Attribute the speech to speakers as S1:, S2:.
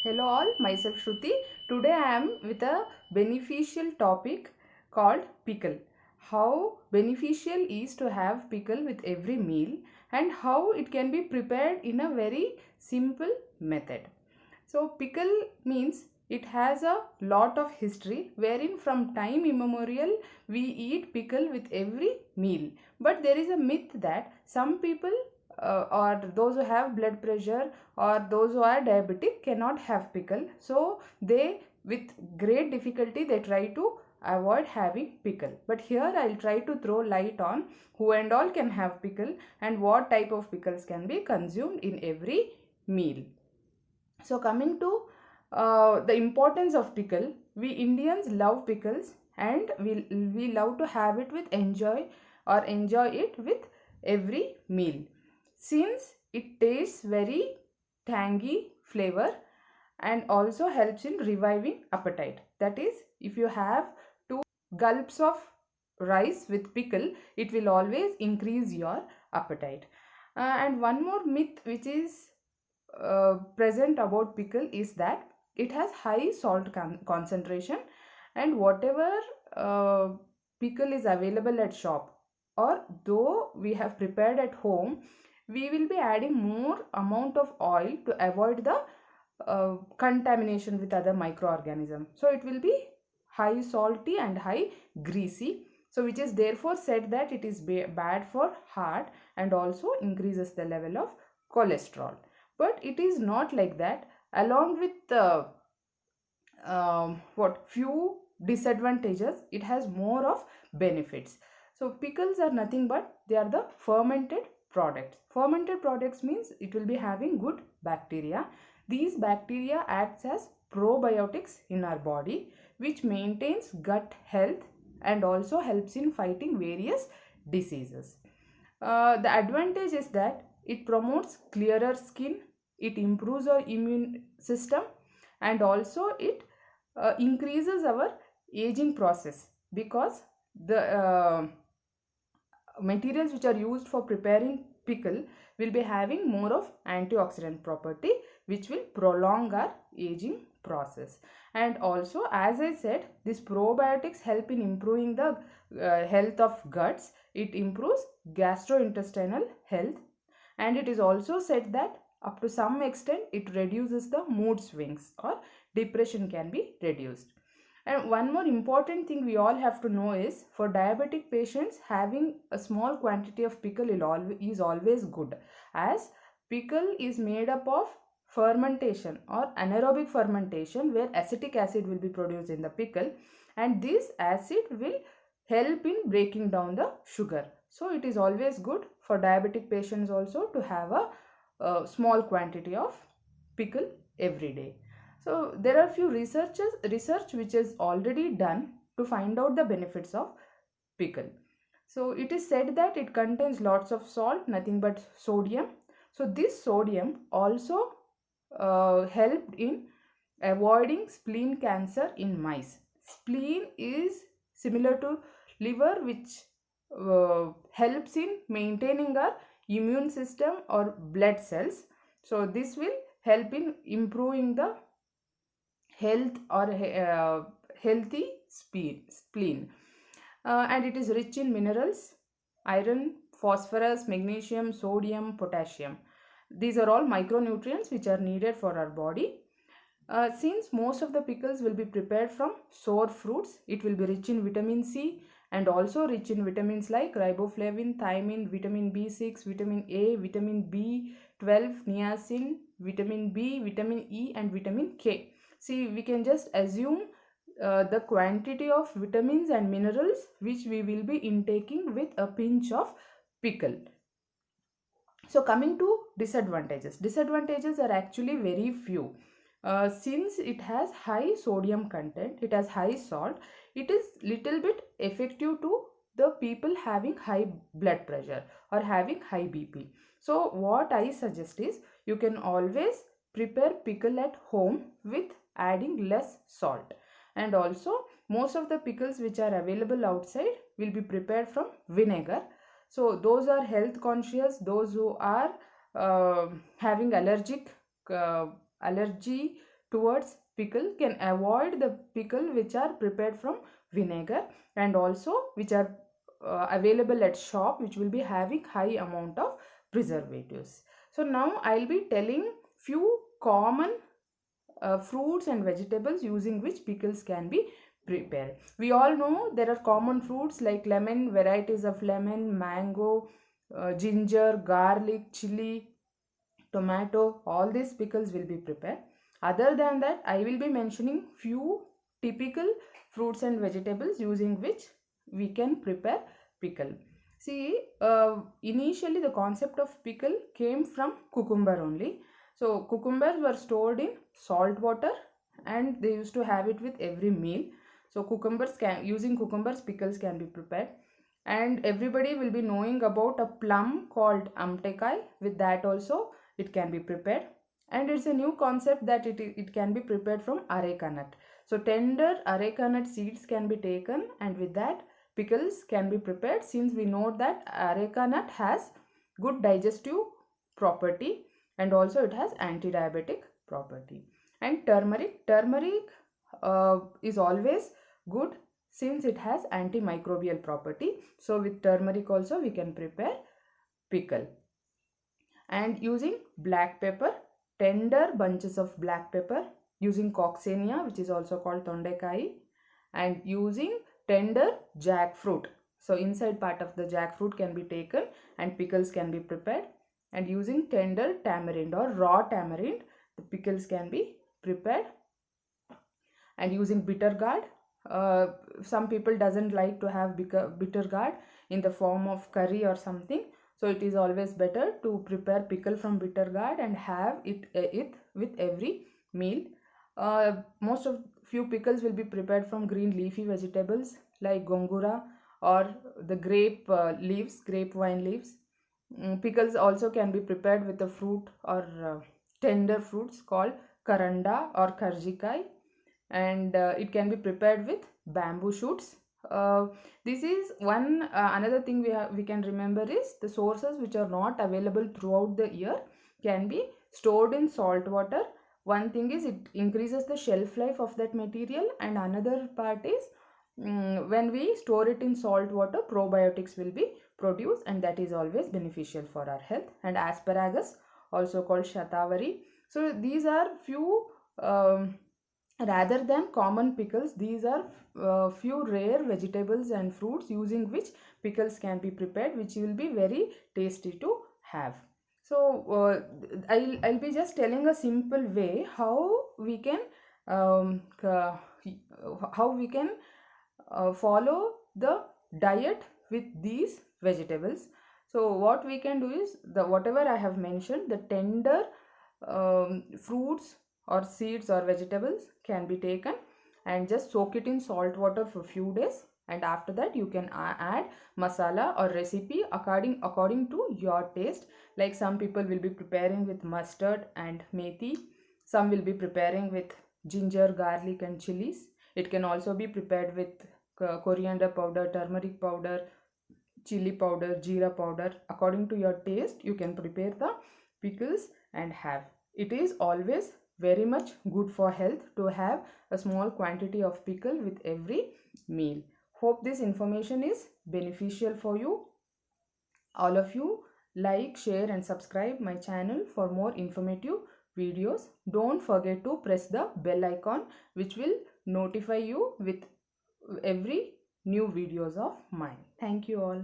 S1: Hello all, myself Shruti. Today I am with a beneficial topic called pickle. How beneficial is to have pickle with every meal and how it can be prepared in a very simple method. So pickle means it has a lot of history wherein from time immemorial we eat pickle with every meal. But there is a myth that some people or those who have blood pressure or those who are diabetic cannot have pickle. So they with great difficulty they try to avoid having pickle. But here I'll try to throw light on who and all can have pickle and what type of pickles can be consumed in every meal. So coming to the importance of pickle, we Indians love pickles and we love to have it with enjoy it with every meal. Since it tastes very tangy flavor and also helps in reviving appetite. That is, if you have two gulps of rice with pickle, it will always increase your appetite. And one more myth which is present about pickle is that it has high salt concentration, and whatever uh, pickle is available at shop or though we have prepared at home, we will be adding more amount of oil to avoid the contamination with other microorganisms. So it will be high salty and high greasy, so which is therefore said that it is bad for heart and also increases the level of cholesterol. But it is not like that. Along with what few disadvantages, it has more of benefits. So pickles are nothing but they are the fermented products. Fermented products means it will be having good bacteria. These bacteria acts as probiotics in our body, which maintains gut health and also helps in fighting various diseases. The advantage is that it promotes clearer skin, it improves our immune system, and also it increases our aging process, because the materials which are used for preparing pickle will be having more of antioxidant property, which will prolong our aging process. And also, as I said, these probiotics help in improving the health of guts. It improves gastrointestinal health, and it is also said that up to some extent it reduces the mood swings or depression can be reduced. And one more important thing we all have to know is, for diabetic patients, having a small quantity of pickle is always good, as pickle is made up of fermentation or anaerobic fermentation, where acetic acid will be produced in the pickle, and this acid will help in breaking down the sugar. So it is always good for diabetic patients also to have a small quantity of pickle every day. So there are few research which is already done to find out the benefits of pickle. So it is said that it contains lots of salt, nothing but sodium. So this sodium also helped in avoiding spleen cancer in mice. Spleen is similar to liver, which helps in maintaining our immune system or blood cells. So this will help in improving the health or healthy spleen. And it is rich in minerals, iron, phosphorus, magnesium, sodium, potassium. These are all micronutrients which are needed for our body. Since most of the pickles will be prepared from sour fruits, it will be rich in vitamin C and also rich in vitamins like riboflavin, thiamine, vitamin B6, vitamin A, vitamin B12, niacin, vitamin B, vitamin E, and vitamin K. See, we can just assume the quantity of vitamins and minerals which we will be intaking with a pinch of pickle. So coming to disadvantages are actually very few. Since it has high sodium content, it has high salt, it is little bit effective to the people having high blood pressure or having high BP. So what I suggest is, you can always prepare pickle at home with adding less salt. And also, most of the pickles which are available outside will be prepared from vinegar. So those are health conscious, those who are having uh, allergy towards pickle can avoid the pickle which are prepared from vinegar and also which are available at shop, which will be having high amount of preservatives. So now I'll be telling few common fruits and vegetables using which pickles can be prepared. We all know there are common fruits like lemon, varieties of lemon, mango, ginger, garlic, chili, tomato. All these pickles will be prepared. Other than that, I will be mentioning few typical fruits and vegetables using which we can prepare pickle. See, initially the concept of pickle came from cucumber only. So cucumbers were stored in salt water and they used to have it with every meal. So using cucumbers, pickles can be prepared. And everybody will be knowing about a plum called amtekai. With that also it can be prepared. And it's a new concept that it can be prepared from areca nut. So tender areca nut seeds can be taken, and with that pickles can be prepared, since we know that areca nut has good digestive property and also it has anti-diabetic property. And turmeric is always good since it has antimicrobial property. So with turmeric also we can prepare pickle. And using black pepper, tender bunches of black pepper, using coccinia, which is also called tondekai, and using tender jackfruit. So inside part of the jackfruit can be taken and pickles can be prepared. And using tender tamarind or raw tamarind, the pickles can be prepared. And using bitter gourd, some people doesn't like to have bitter gourd in the form of curry or something. So it is always better to prepare pickle from bitter gourd and have it with every meal. Most of few pickles will be prepared from green leafy vegetables like gongura or the grapevine leaves. Pickles also can be prepared with a fruit or tender fruits called karanda or karjikai, and it can be prepared with bamboo shoots. This is one another thing we can remember is the sources which are not available throughout the year can be stored in salt water. One thing is it increases the shelf life of that material, and another part is when we store it in salt water, probiotics will be produced, and that is always beneficial for our health. And asparagus, also called shatavari. So these are few rather than common pickles, these are few rare vegetables and fruits using which pickles can be prepared, which will be very tasty to have. So I'll be just telling a simple way how we can follow the diet with these vegetables. So what we can do is whatever I have mentioned, the tender fruits or seeds or vegetables can be taken and just soak it in salt water for few days, and after that you can add masala or recipe according to your taste. Like some people will be preparing with mustard and methi, some will be preparing with ginger, garlic and chilies. It can also be prepared with coriander powder, turmeric powder, chili powder, jeera powder. According to your taste you can prepare the pickles and have. It is always very much good for health to have a small quantity of pickle with every meal. Hope this information is beneficial for you. All of you like, share and subscribe my channel for more informative videos. Don't forget to press the bell icon, which will notify you with every new videos of mine. Thank you all.